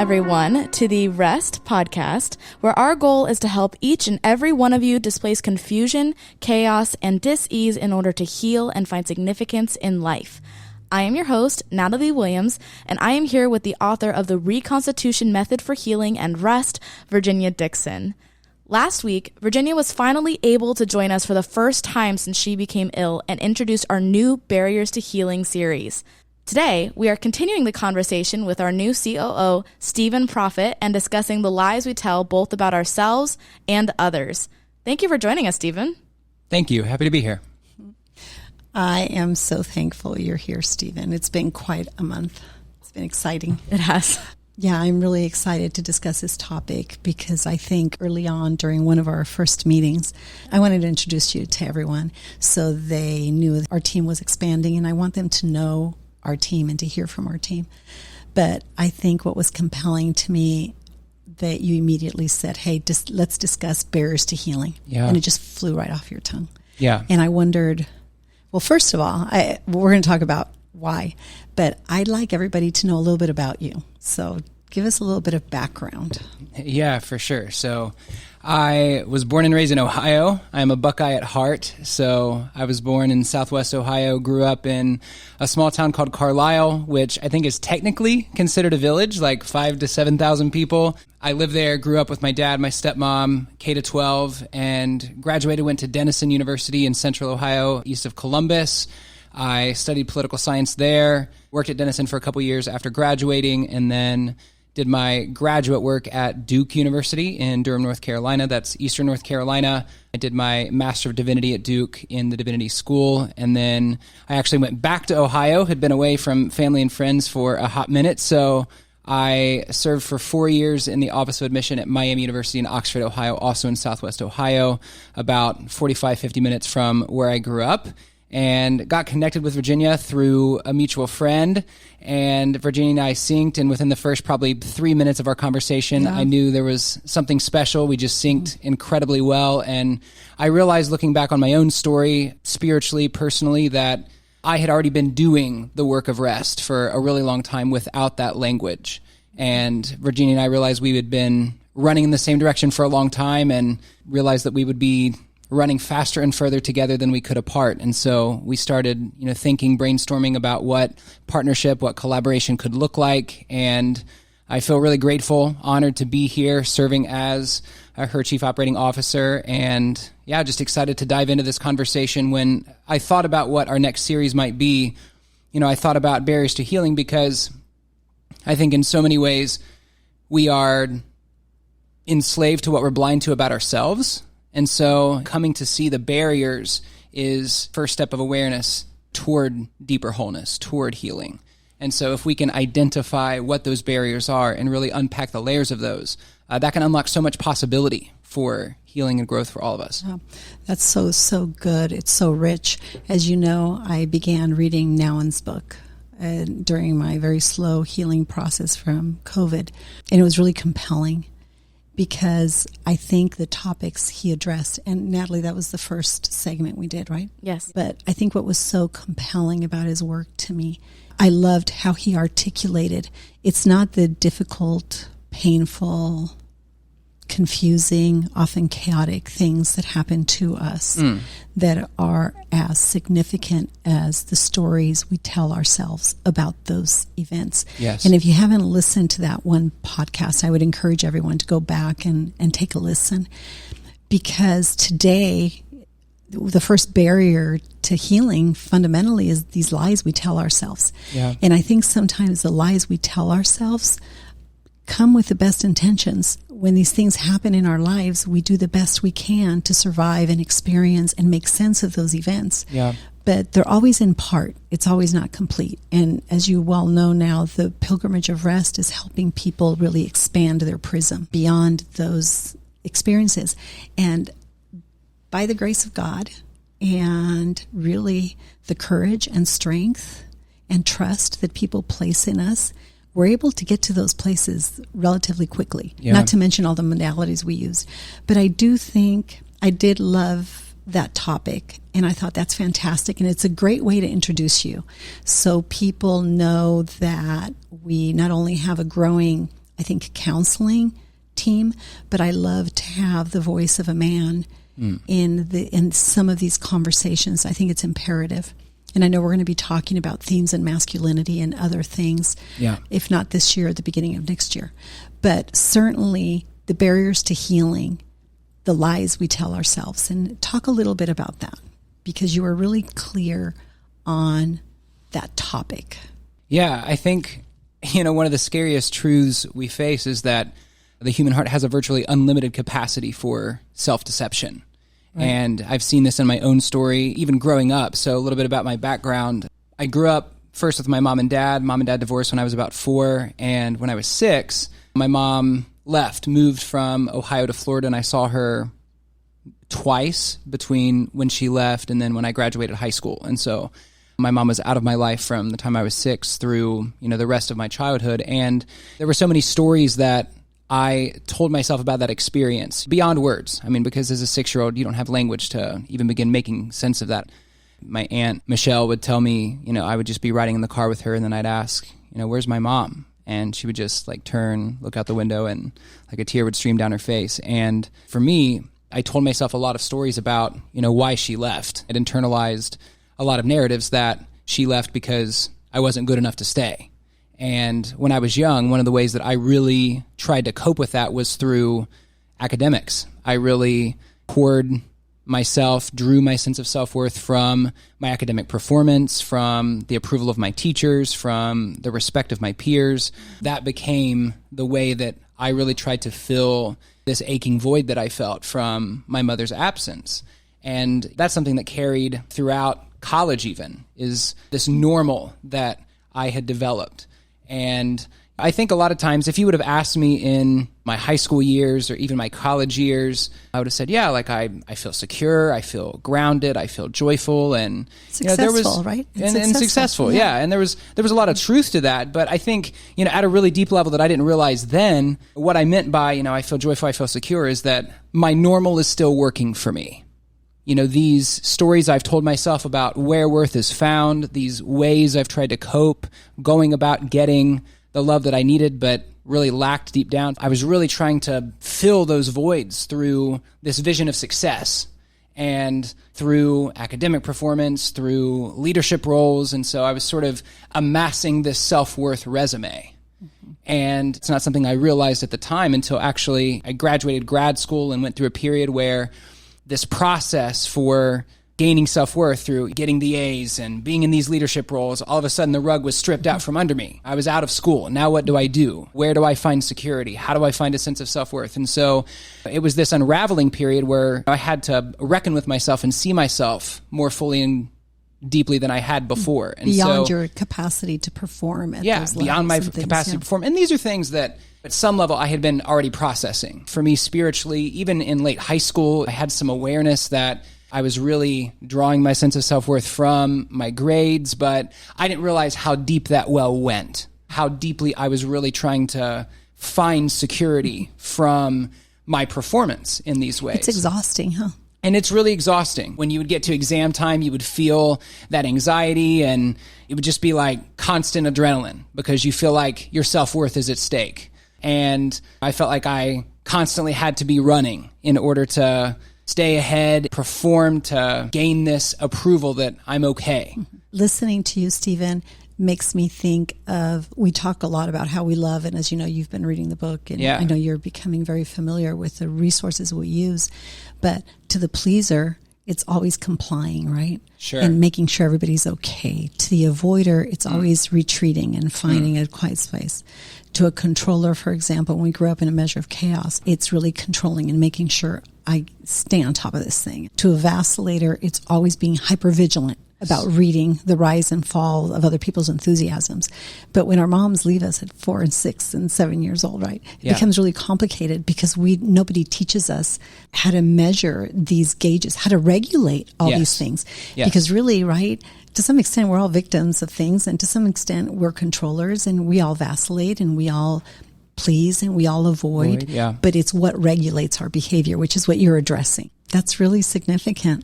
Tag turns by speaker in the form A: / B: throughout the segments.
A: everyone, to the R.E.S.T podcast, where our goal is to help each and every one of you displace confusion, chaos, and dis-ease in order to heal and find significance in life. I am your host, Natalie Williams, and I am here with the author of The Reconstitution Method for Healing and R.E.S.T, Virginia Dixon. Last week, Virginia was finally able to join us for the first time since she became ill and introduced our new Barriers to Healing series. Today, we are continuing the conversation with our new C.O.O, Stephen Profitt, and discussing the lies we tell both about ourselves and others. Thank you for joining us, Stephen.
B: Thank you. Happy to be here.
C: I am so thankful you're here, Stephen. It's been quite a month. It's been exciting.
A: It has.
C: Yeah, I'm really excited to discuss this topic because I think early on during one of our first meetings, I wanted to introduce you to everyone so they knew our team was expanding, and I want them to know our team and to hear from our team. But I think what was compelling to me that you immediately said, hey, let's discuss barriers to healing.
B: Yeah.
C: And it just flew right off your tongue.
B: Yeah.
C: And I wondered, well, first of all, we're going to talk about why, but I'd like everybody to know a little bit about you. So give us a little bit of background.
B: Yeah, for sure. So I was born and raised in Ohio. I'm a Buckeye at heart. So I was born in Southwest Ohio, grew up in a small town called Carlisle, which I think is technically considered a village, like 5,000 to 7,000 people. I lived there, grew up with my dad, my stepmom, K-12, and graduated, went to Denison University in Central Ohio, east of Columbus. I studied political science there, worked at Denison for a couple years after graduating, and then did my graduate work at Duke University in Durham, North Carolina. That's Eastern North Carolina. I did my Master of Divinity at Duke in the Divinity School. And then I actually went back to Ohio, had been away from family and friends for a hot minute. So I served for 4 years in the Office of Admission at Miami University in Oxford, Ohio, also in Southwest Ohio, about 45, 50 minutes from where I grew up. And got connected with Virginia through a mutual friend. And Virginia and I synced, and within the first probably 3 minutes of our conversation, I knew there was something special. We just synced incredibly well. And I realized, looking back on my own story, spiritually, personally, that I had already been doing the work of R.E.S.T for a really long time without that language. And Virginia and I realized we had been running in the same direction for a long time, and realized that we would be running faster and further together than we could apart. And so we started, thinking, brainstorming about what partnership, what collaboration could look like. And I feel really grateful, honored to be here serving as her chief operating officer. And yeah, just excited to dive into this conversation. When I thought about what our next series might be, I thought about barriers to healing, because I think in so many ways we are enslaved to what we're blind to about ourselves. And so coming to see the barriers is first step of awareness toward deeper wholeness, toward healing. And so if we can identify what those barriers are and really unpack the layers of those, that can unlock so much possibility for healing and growth for all of us.
C: Oh, that's so good. It's so rich. As you know, I began reading Nouwen's book during my very slow healing process from COVID. And it was really compelling, because I think the topics he addressed, and Natalie, that was the first segment we did, right?
A: Yes.
C: But I think what was so compelling about his work to me, I loved how he articulated, it's not the difficult, painful, confusing, often chaotic things that happen to us that are as significant as the stories we tell ourselves about those events.
B: Yes.
C: And if you haven't listened to that one podcast, I would encourage everyone to go back and take a listen, because today the first barrier to healing fundamentally is these lies we tell ourselves.
B: Yeah.
C: And I think sometimes the lies we tell ourselves come with the best intentions. When these things happen in our lives, we do the best we can to survive and experience and make sense of those events.
B: Yeah.
C: But they're always in part. It's always not complete. And as you well know now, the pilgrimage of R.E.S.T is helping people really expand their prism beyond those experiences. And by the grace of God, and really the courage and strength and trust that people place in us, we're able to get to those places relatively quickly, not to mention all the modalities we use. But I do think I did love that topic, and I thought that's fantastic, and it's a great way to introduce you so people know that we not only have a growing I think, counseling team, but I love to have the voice of a man in some of these conversations. I think it's imperative. And I know we're going to be talking about themes in masculinity and other things, if not this year, at the beginning of next year. But certainly the barriers to healing, the lies we tell ourselves, and talk a little bit about that, because you were really clear on that topic.
B: Yeah, I think, one of the scariest truths we face is that the human heart has a virtually unlimited capacity for self-deception. Right. And I've seen this in my own story, even growing up. So a little bit about my background. I grew up first with my mom and dad. Mom and dad divorced when I was about 4. And when I was 6, my mom moved from Ohio to Florida, and I saw her twice between when she left and then when I graduated high school. And so my mom was out of my life from the time I was 6 through, the rest of my childhood. And there were so many stories that I told myself about that experience beyond words. I mean, because as a 6-year-old, you don't have language to even begin making sense of that. My aunt Michelle would tell me, I would just be riding in the car with her, and then I'd ask, where's my mom? And she would just turn, look out the window, and a tear would stream down her face. And for me, I told myself a lot of stories about, why she left. I'd internalized a lot of narratives that she left because I wasn't good enough to stay. And when I was young, one of the ways that I really tried to cope with that was through academics. I really poured myself, drew my sense of self-worth from my academic performance, from the approval of my teachers, from the respect of my peers. That became the way that I really tried to fill this aching void that I felt from my mother's absence. And that's something that carried throughout college even, is this normal that I had developed. And I think a lot of times, if you would have asked me in my high school years or even my college years, I would have said, I feel secure, I feel grounded, I feel joyful, and
C: successful, right?
B: And successful, yeah. And there was a lot of truth to that. But I think, at a really deep level that I didn't realize then, what I meant by, I feel joyful, I feel secure, is that my normal is still working for me. These stories I've told myself about where worth is found, these ways I've tried to cope, going about getting the love that I needed but really lacked deep down. I was really trying to fill those voids through this vision of success and through academic performance, through leadership roles. And so I was sort of amassing this self-worth resume. And it's not something I realized at the time until actually I graduated grad school and went through a period where this process for gaining self-worth through getting the A's and being in these leadership roles, all of a sudden the rug was stripped out from under me. I was out of school. Now what do I do? Where do I find security? How do I find a sense of self-worth? And so it was this unraveling period where I had to reckon with myself and see myself more fully and deeply than I had before. And
C: beyond your capacity to perform at those levels.
B: Beyond my capacity to perform. And these are things that at some level I had been already processing. For me, spiritually, even in late high school, I had some awareness that I was really drawing my sense of self-worth from my grades, but I didn't realize how deep that well went, how deeply I was really trying to find security from my performance in these ways.
C: It's exhausting, huh?
B: And it's really exhausting. When you would get to exam time, you would feel that anxiety, and it would just be like constant adrenaline because you feel like your self-worth is at stake. And I felt like I constantly had to be running in order to stay ahead, perform, to gain this approval that I'm okay.
C: Listening to you, Stephen, makes me think of, we talk a lot about how we love, and as you know, you've been reading the book, and I know you're becoming very familiar with the resources we use, but to the pleaser, it's always complying, right?
B: Sure.
C: And making sure everybody's okay. To the avoider, it's always retreating and finding a quiet space. To a controller, for example, when we grew up in a measure of chaos, it's really controlling and making sure I stay on top of this thing. To a vacillator, it's always being hypervigilant about reading the rise and fall of other people's enthusiasms. But when our moms leave us at 4 and 6 and 7 years old, right, it becomes really complicated because nobody teaches us how to measure these gauges, how to regulate all these things. Because really, right, to some extent, we're all victims of things, and to some extent, we're controllers, and we all vacillate, and we all please, and we all avoid. But it's what regulates our behavior, which is what you're addressing. That's really significant.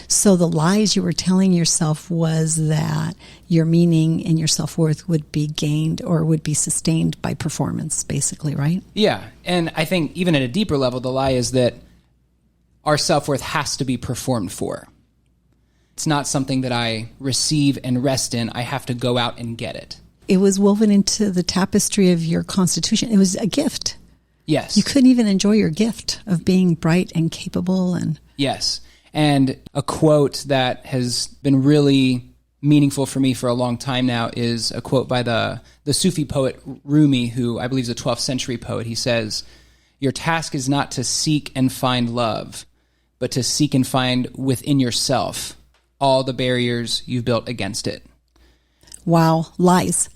C: So the lies you were telling yourself was that your meaning and your self-worth would be gained or would be sustained by performance, basically, right?
B: Yeah. And I think even at a deeper level, the lie is that our self-worth has to be performed for. It's not something that I receive and rest in. I have to go out and get it.
C: It was woven into the tapestry of your constitution. It was a gift.
B: Yes.
C: You couldn't even enjoy your gift of being bright and capable. And
B: yes. And a quote that has been really meaningful for me for a long time now is a quote by the Sufi poet Rumi, who I believe is a 12th century poet. He says, "Your task is not to seek and find love, but to seek and find within yourself all the barriers you've built against it."
C: Wow. Lies.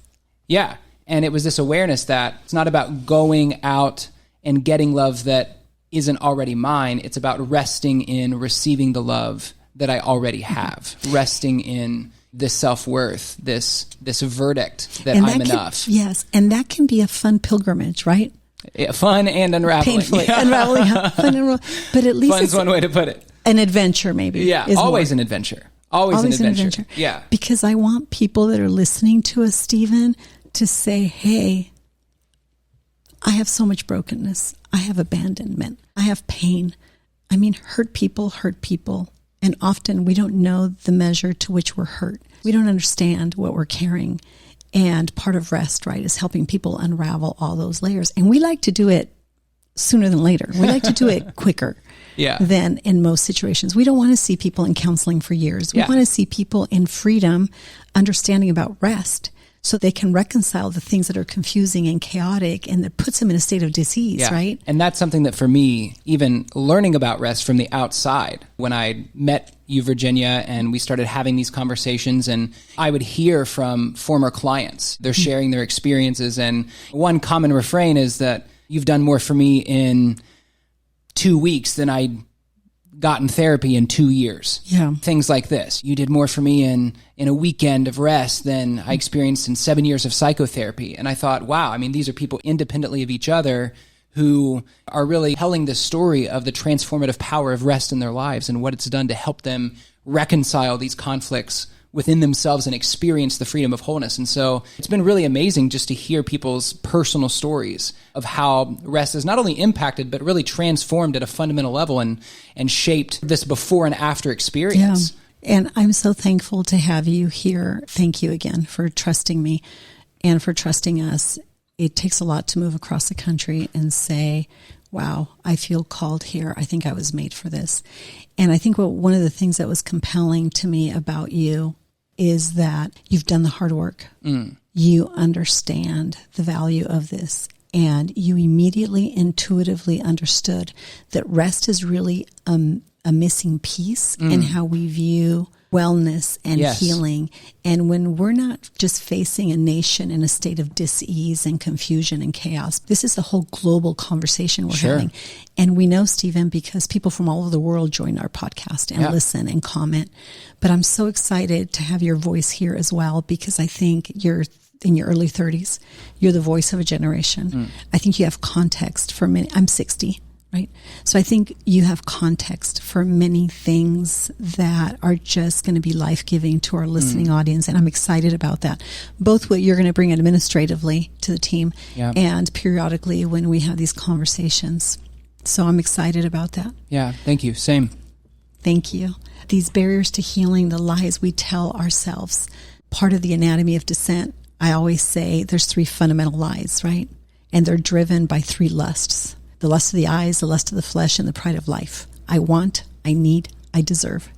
B: Yeah. And it was this awareness that it's not about going out and getting love that isn't already mine. It's about resting in receiving the love that I already have, resting in this self-worth, this verdict that I'm enough.
C: Yes. And that can be a fun pilgrimage, right?
B: Yeah, fun and unraveling.
C: Painfully. Unraveling. Fun and but at least
B: fun's
C: it's
B: one way to put it.
C: An adventure, maybe.
B: Yeah. Always an adventure. Always an adventure. Yeah.
C: Because I want people that are listening to us, Stephen, to say, hey, I have so much brokenness. I have abandonment. I have pain. I mean, hurt people. And often we don't know the measure to which we're hurt. We don't understand what we're carrying. And part of rest, right, is helping people unravel all those layers. And we like to do it sooner than later. We like to do it quicker.
B: Yeah.
C: Than in most situations. We don't want to see people in counseling for years. We want to see people in freedom, understanding about rest, so they can reconcile the things that are confusing and chaotic, and that puts them in a state of disease, right?
B: And that's something that for me, even learning about rest from the outside, when I met you, Virginia, and we started having these conversations, and I would hear from former clients, they're sharing their experiences, and one common refrain is that you've done more for me in 2 weeks than I got in therapy in 2 years.
C: Yeah.
B: Things like this. You did more for me in a weekend of rest than I experienced in 7 years of psychotherapy. And I thought, wow, I mean, these are people independently of each other who are really telling the story of the transformative power of rest in their lives and what it's done to help them reconcile these conflicts within themselves and experience the freedom of wholeness. And so it's been really amazing just to hear people's personal stories of how rest has not only impacted, but really transformed at a fundamental level and shaped this before and after experience.
C: Yeah. And I'm so thankful to have you here. Thank you again for trusting me and for trusting us. It takes a lot to move across the country and say, wow, I feel called here. I think I was made for this. And I think one of the things that was compelling to me about you is that you've done the hard work. You understand the value of this, and you immediately intuitively understood that rest is really a missing piece in how we view wellness and healing. And when we're not just facing a nation in a state of dis-ease and confusion and chaos, this is the whole global conversation we're having. And we know, Stephen, because people from all over the world join our podcast and listen and comment. But I'm so excited to have your voice here as well, because I think you're in your early 30s. You're the voice of a generation. I think you have context for many. I'm 60. Right. So I think you have context for many things that are just going to be life-giving to our listening audience. And I'm excited about that. Both what you're going to bring administratively to the team and periodically when we have these conversations. So I'm excited about that.
B: Yeah. Thank you. Same.
C: Thank you. These barriers to healing, the lies we tell ourselves, part of the anatomy of dissent, I always say there's 3 fundamental lies, right? And they're driven by 3 lusts. The lust of the eyes, the lust of the flesh, and the pride of life. I want, I need, I deserve.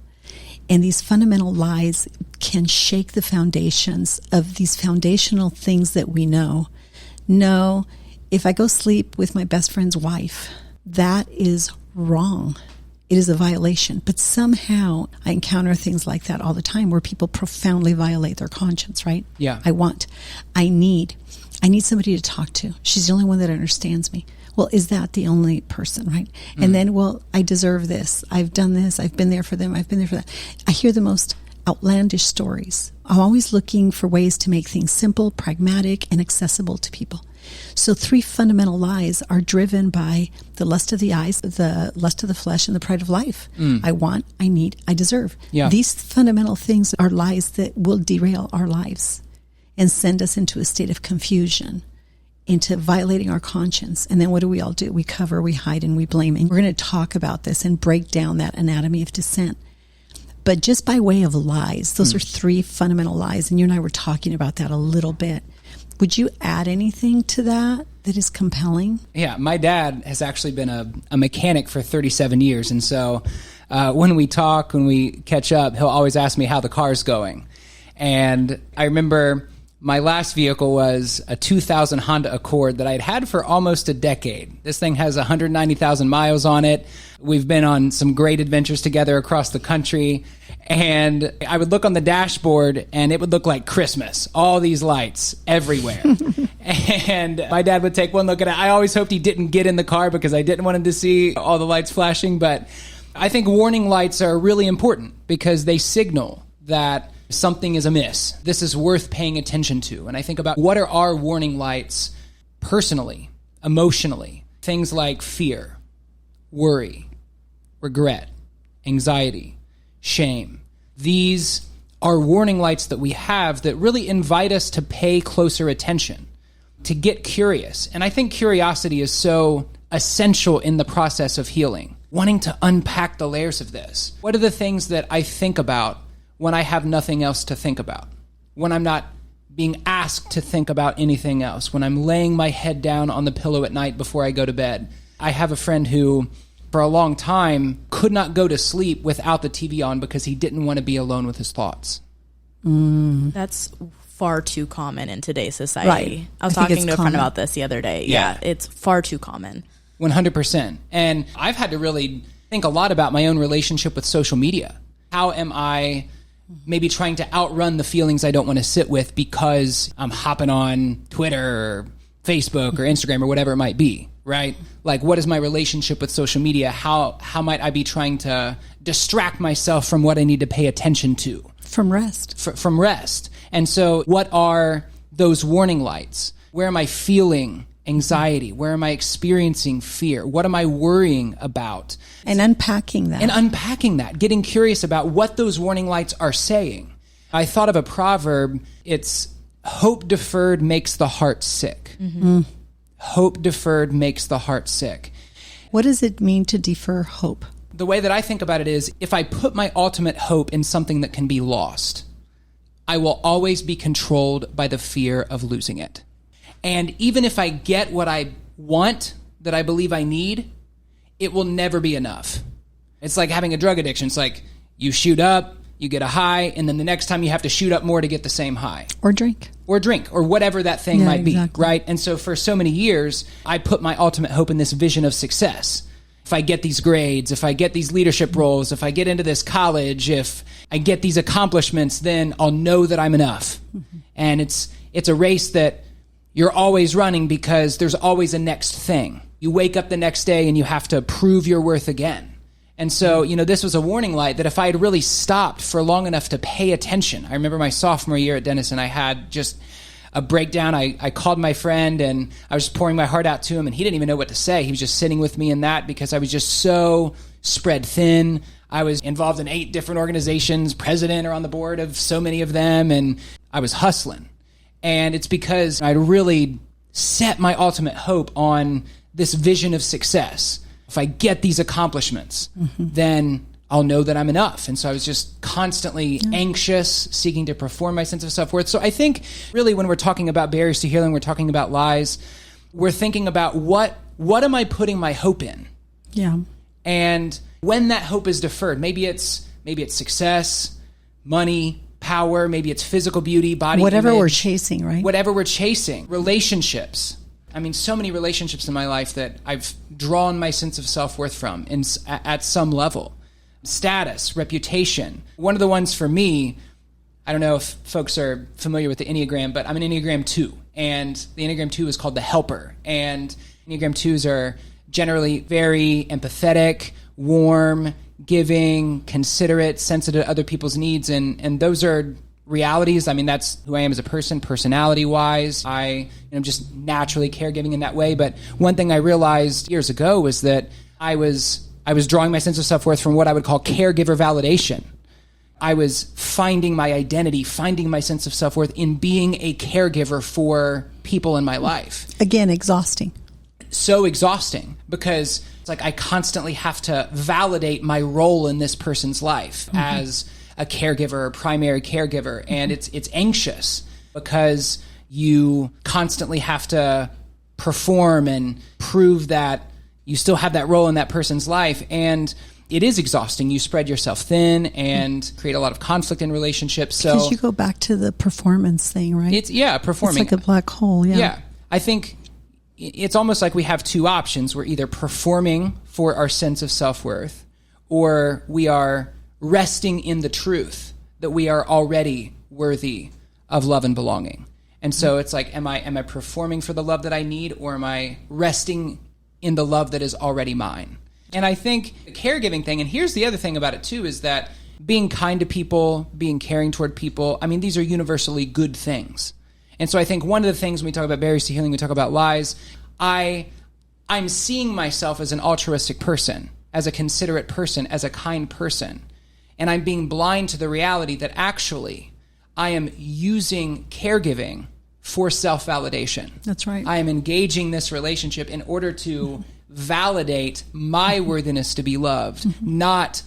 C: And these fundamental lies can shake the foundations of these foundational things that we know. No, if I go sleep with my best friend's wife, that is wrong. It is a violation. But somehow I encounter things like that all the time where people profoundly violate their conscience, right?
B: Yeah.
C: I want, I need somebody to talk to. She's the only one that understands me. Well, is that the only person, right? And then, well, I deserve this. I've done this. I've been there for them. I've been there for that. I hear the most outlandish stories. I'm always looking for ways to make things simple, pragmatic, and accessible to people. So 3 fundamental lies are driven by the lust of the eyes, the lust of the flesh, and the pride of life. I want, I need, I deserve.
B: Yeah.
C: These fundamental things are lies that will derail our lives and send us into a state of confusion, into violating our conscience. And then what do we all do? We cover, we hide, and we blame. And we're going to talk about this and break down that anatomy of dissent. But just by way of lies, those are 3 fundamental lies. And you and I were talking about that a little bit. Would you add anything to that is compelling?
B: Yeah, my dad has actually been a mechanic for 37 years. And so when we talk, when we catch up, he'll always ask me how the car's going. And I remember my last vehicle was a 2000 Honda Accord that I'd had for almost a decade. This thing has 190,000 miles on it. We've been on some great adventures together across the country. And I would look on the dashboard and it would look like Christmas. All these lights everywhere. And my dad would take one look at it. I always hoped he didn't get in the car because I didn't want him to see all the lights flashing. But I think warning lights are really important because they signal that something is amiss. This is worth paying attention to. And I think about what are our warning lights personally, emotionally. Things like fear, worry, regret, anxiety, shame. These are warning lights that we have that really invite us to pay closer attention, to get curious. And I think curiosity is so essential in the process of healing, wanting to unpack the layers of this. What are the things that I think about when I have nothing else to think about, when I'm not being asked to think about anything else, when I'm laying my head down on the pillow at night before I go to bed? I have a friend who, for a long time, could not go to sleep without the TV on because he didn't want to be alone with his thoughts.
A: That's far too common in today's society.
C: Right.
A: I was talking to a friend about this the other day. Yeah, it's far too common.
B: 100%. And I've had to really think a lot about my own relationship with social media. How am I maybe trying to outrun the feelings I don't want to sit with because I'm hopping on Twitter or Facebook or Instagram or whatever it might be, right? Like, what is my relationship with social media? How might I be trying to distract myself from what I need to pay attention to?
C: From rest.
B: From rest. And so what are those warning lights? Where am I feeling anxiety? Where am I experiencing fear? What am I worrying about?
C: And unpacking that.
B: Getting curious about what those warning lights are saying. I thought of a proverb. It's hope deferred makes the heart sick. Hope deferred makes the heart sick.
C: What does it mean to defer hope?
B: The way that I think about it is, if I put my ultimate hope in something that can be lost, I will always be controlled by the fear of losing it. And even if I get what I want, that I believe I need, it will never be enough. It's like having a drug addiction. It's like you shoot up, you get a high, and then the next time you have to shoot up more to get the same high.
C: Or drink,
B: or whatever that thing might be,
C: exactly.
B: Right? And so for so many years, I put my ultimate hope in this vision of success. If I get these grades, if I get these leadership roles, if I get into this college, if I get these accomplishments, then I'll know that I'm enough. And it's a race that you're always running because there's always a next thing. You wake up the next day and you have to prove your worth again. And so, this was a warning light that if I had really stopped for long enough to pay attention. I remember my sophomore year at Denison, I had just a breakdown. I called my friend and I was pouring my heart out to him, and he didn't even know what to say. He was just sitting with me in that because I was just so spread thin. I was involved in 8 different organizations, president or on the board of so many of them, and I was hustling. And it's because I really set my ultimate hope on this vision of success. If I get these accomplishments, then I'll know that I'm enough. And so I was just constantly anxious, seeking to perform my sense of self-worth. So I think really when we're talking about barriers to healing, we're talking about lies, we're thinking about what am I putting my hope in?
C: Yeah.
B: And when that hope is deferred, maybe it's success, money, power, maybe it's physical beauty, body
C: whatever
B: image,
C: we're chasing, right?
B: Whatever we're chasing. Relationships. I mean, so many relationships in my life that I've drawn my sense of self-worth from at some level. Status, reputation. One of the ones for me, I don't know if folks are familiar with the Enneagram, but I'm an Enneagram 2. And the Enneagram 2 is called the helper. And Enneagram 2s are generally very empathetic, warm, giving, considerate, sensitive to other people's needs. And those are realities. I mean, that's who I am as a person, personality-wise. I am just naturally caregiving in that way. But one thing I realized years ago was that I was drawing my sense of self-worth from what I would call caregiver validation. I was finding my identity, finding my sense of self-worth in being a caregiver for people in my life.
C: Again, exhausting.
B: So exhausting, because it's like I constantly have to validate my role in this person's life as a caregiver, a primary caregiver. And it's anxious because you constantly have to perform and prove that you still have that role in that person's life. And it is exhausting. You spread yourself thin and create a lot of conflict in relationships.
C: Because you go back to the performance thing, right?
B: Performing.
C: It's like a black hole,
B: Yeah. I think it's almost like we have two options. We're either performing for our sense of self-worth, or we are resting in the truth that we are already worthy of love and belonging. And so it's like, am I performing for the love that I need, or am I resting in the love that is already mine? And I think the caregiving thing, and here's the other thing about it too, is that being kind to people, being caring toward people, I mean, these are universally good things. And so I think one of the things when we talk about barriers to healing, we talk about lies, I'm seeing myself as an altruistic person, as a considerate person, as a kind person. And I'm being blind to the reality that actually I am using caregiving for self-validation.
C: That's right.
B: I am engaging this relationship in order to validate my worthiness to be loved, not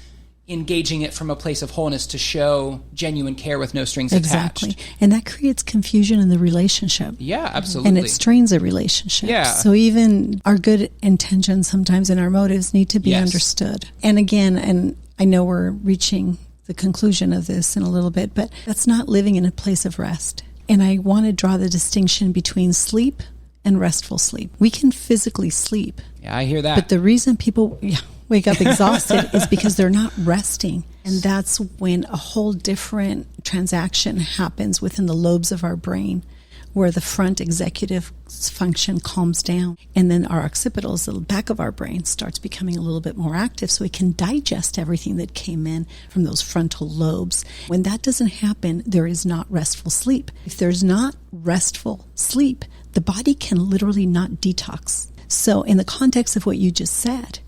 B: engaging it from a place of wholeness to show genuine care with no strings attached.
C: Exactly. And that creates confusion in the relationship.
B: Yeah, absolutely.
C: And it strains a relationship.
B: Yeah.
C: So even our good intentions sometimes and our motives need to be understood. And again, and I know we're reaching the conclusion of this in a little bit, but that's not living in a place of rest. And I want to draw the distinction between sleep and restful sleep. We can physically sleep.
B: Yeah, I hear that.
C: But the reason people wake up exhausted is because they're not resting. And that's when a whole different transaction happens within the lobes of our brain, where the front executive function calms down. And then our occipitals, the back of our brain, starts becoming a little bit more active so we can digest everything that came in from those frontal lobes. When that doesn't happen, there is not restful sleep. If there's not restful sleep, the body can literally not detox. So in the context of what you just said,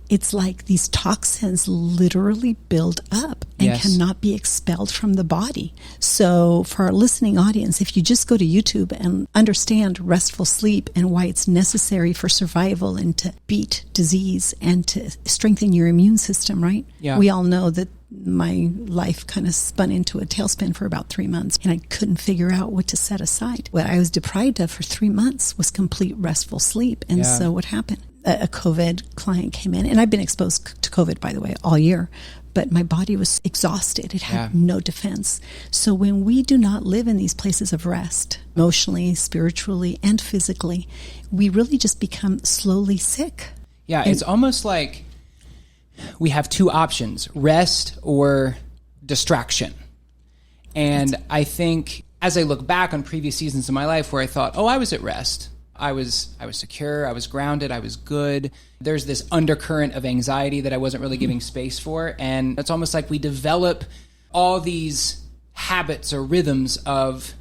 C: it's like these toxins literally build up and cannot be expelled from the body. So for our listening audience, if you just go to YouTube and understand restful sleep and why it's necessary for survival and to beat disease and to strengthen your immune system, right?
B: Yeah.
C: We all know that my life kind of spun into a tailspin for about 3 months, and I couldn't figure out what to set aside. What I was deprived of for 3 months was complete restful sleep. And so what happened? A COVID client came in, and I've been exposed to COVID, by the way, all year, but my body was exhausted. It had no defense. So when we do not live in these places of rest, emotionally, spiritually, and physically, we really just become slowly sick.
B: Yeah, it's almost like we have two options, rest or distraction. And I think as I look back on previous seasons of my life where I thought, I was at rest, I was secure, I was grounded, I was good. There's this undercurrent of anxiety that I wasn't really giving space for. And it's almost like we develop all these habits or rhythms of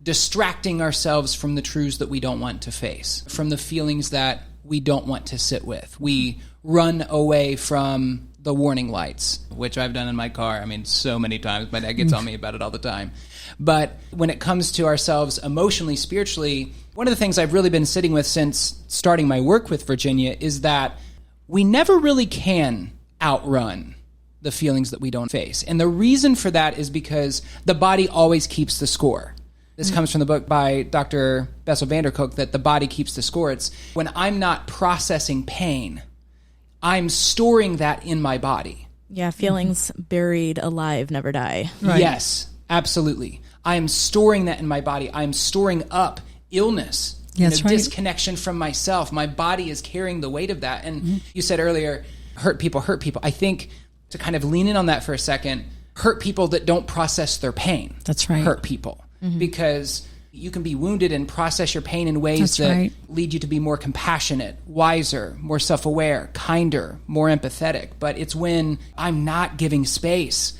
B: distracting ourselves from the truths that we don't want to face, from the feelings that we don't want to sit with. We run away from the warning lights, which I've done in my car. I mean, so many times. My dad gets on me about it all the time. But when it comes to ourselves emotionally, spiritually, one of the things I've really been sitting with since starting my work with Virginia is that we never really can outrun the feelings that we don't face. And the reason for that is because the body always keeps the score. This comes from the book by Dr. Bessel that the body keeps the score. It's when I'm not processing pain, I'm storing that in my body.
A: Yeah, feelings buried alive never die.
C: Right.
B: Yes, absolutely. I am storing that in my body. I am storing up illness, disconnection from myself. My body is carrying the weight of that. And you said earlier, hurt people. I think to kind of lean in on that for a second, hurt people that don't process their pain.
C: That's right.
B: Hurt people. Because you can be wounded and process your pain in ways that lead you to be more compassionate, wiser, more self-aware, kinder, more empathetic. But it's when I'm not giving space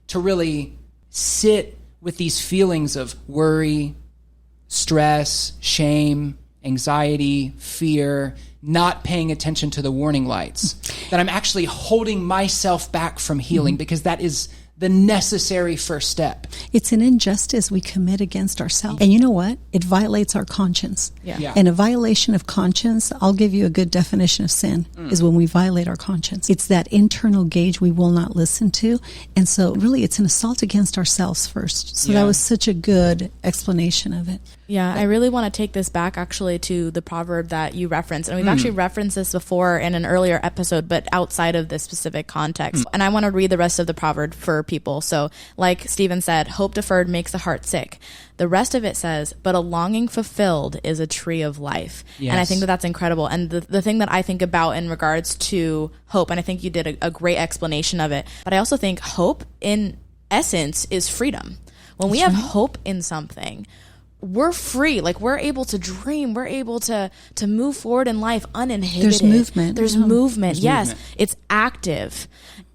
B: to really sit with these feelings of worry, stress, shame, anxiety, fear, not paying attention to the warning lights, that I'm actually holding myself back from healing because that is the necessary first step.
C: It's an injustice we commit against ourselves. And you know what? It violates our conscience.
A: Yeah.
C: And a violation of conscience, I'll give you a good definition of sin, is when we violate our conscience. It's that internal gauge we will not listen to. And so really it's an assault against ourselves first. So that was such a good explanation of it.
A: Yeah, I really want to take this back actually to the proverb that you referenced. And we've actually referenced this before in an earlier episode, but outside of this specific context. And I want to read the rest of the proverb for people. So like Stephen said, hope deferred makes the heart sick. The rest of it says, but a longing fulfilled is a tree of life.
B: Yes.
A: And I think that that's incredible. And the thing that I think about in regards to hope, and I think you did a great explanation of it, but I also think hope in essence is freedom. When we have hope in something, we're free. Like we're able to dream. We're able to move forward in life uninhibited.
C: There's movement.
A: There's movement. Yes. It's active.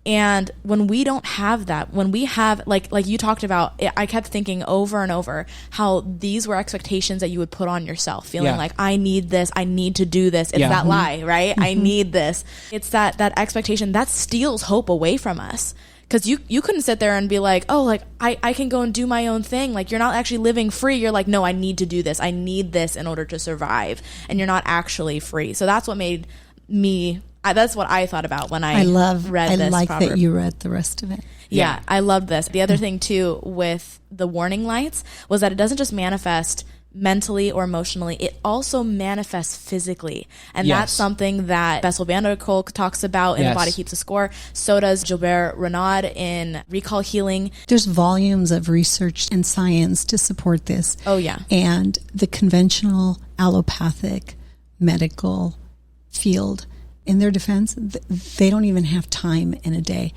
A: And when we don't have that, when we have, like you talked about, I kept thinking over and over how these were expectations that you would put on yourself, feeling like, I need this, I need to do this. It's that lie, right? I need this. It's that expectation that steals hope away from us. Because you couldn't sit there and be like, oh, like I can go and do my own thing. Like you're not actually living free. You're like, no, I need to do this. I need this in order to survive. And you're not actually free. So that's what made me, that's what I thought about when I read this
C: like
A: proverb.
C: that you read the rest of it.
A: Yeah, I loved this. The other thing too with the warning lights was that it doesn't just manifest mentally or emotionally, it also manifests physically. And that's something that Bessel Kolk talks about in The Body Keeps a Score. So does Gilbert Renaud in Recall Healing.
C: There's volumes of research and science to support this.
A: Oh, yeah.
C: And the conventional allopathic medical field, in their defense, they don't even have time in a day.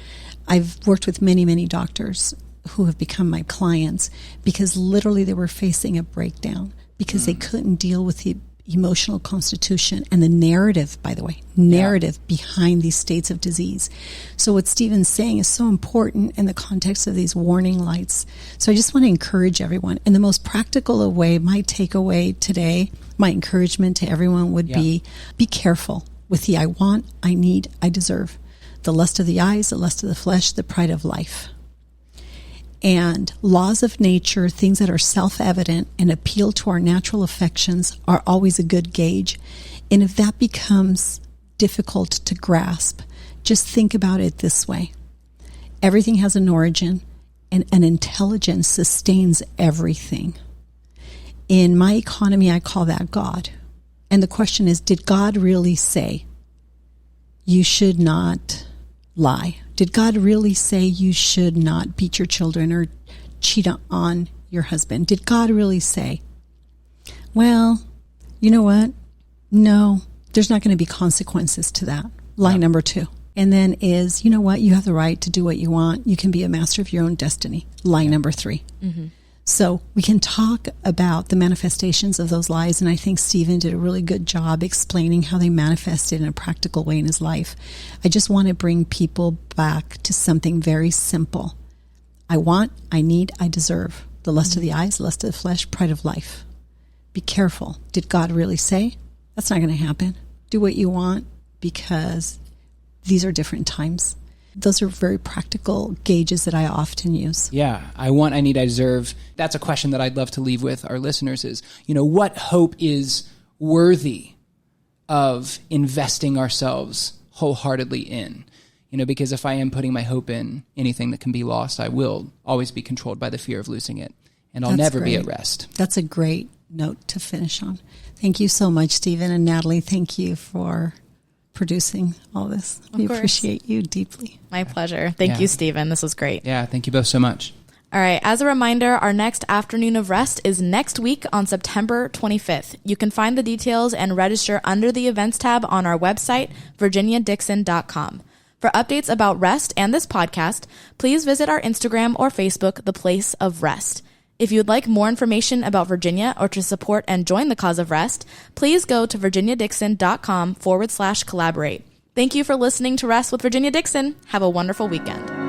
C: I've worked with many, many doctors who have become my clients because literally they were facing a breakdown because they couldn't deal with the emotional constitution and the narrative, by the way, behind these states of disease. So what Stephen's saying is so important in the context of these warning lights. So I just want to encourage everyone. In the most practical way, my takeaway today, my encouragement to everyone would be careful with the I want, I need, I deserve. The lust of the eyes, the lust of the flesh, the pride of life. And laws of nature, things that are self-evident and appeal to our natural affections, are always a good gauge. And if that becomes difficult to grasp, just think about it this way. Everything has an origin, and an intelligence sustains everything. In my economy, I call that God. And the question is, did God really say, you should not lie? Did God really say you should not beat your children or cheat on your husband? Did God really say, well, you know what? No, there's not going to be consequences to that. Lie number 2. And then is, you know what? You have the right to do what you want. You can be a master of your own destiny. Lie number 3. So we can talk about the manifestations of those lies, and I think Stephen did a really good job explaining how they manifested in a practical way in his life. I just want to bring people back to something very simple. I want, I need, I deserve. The lust of the eyes, the lust of the flesh, pride of life. Be careful. Did God really say? That's not going to happen. Do what you want because these are different times. Those are very practical gauges that I often use.
B: Yeah. I want, I need, I deserve. That's a question that I'd love to leave with our listeners is, what hope is worthy of investing ourselves wholeheartedly in? Because if I am putting my hope in anything that can be lost, I will always be controlled by the fear of losing it. And I'll never be at rest.
C: That's a great note to finish on. Thank you so much, Stephen and Natalie. Thank you for producing all this. We appreciate you deeply.
A: My pleasure. Thank you, Stephen. This was great.
B: Yeah, thank you both so much.
A: All right. As a reminder, our next Afternoon of Rest is next week on September 25th. You can find the details and register under the events tab on our website, virginiadixon.com. For updates about Rest and this podcast, please visit our Instagram or Facebook, The Place of Rest. If you would like more information about Virginia or to support and join the cause of Rest, please go to virginiadixon.com/collaborate. Thank you for listening to Rest with Virginia Dixon. Have a wonderful weekend.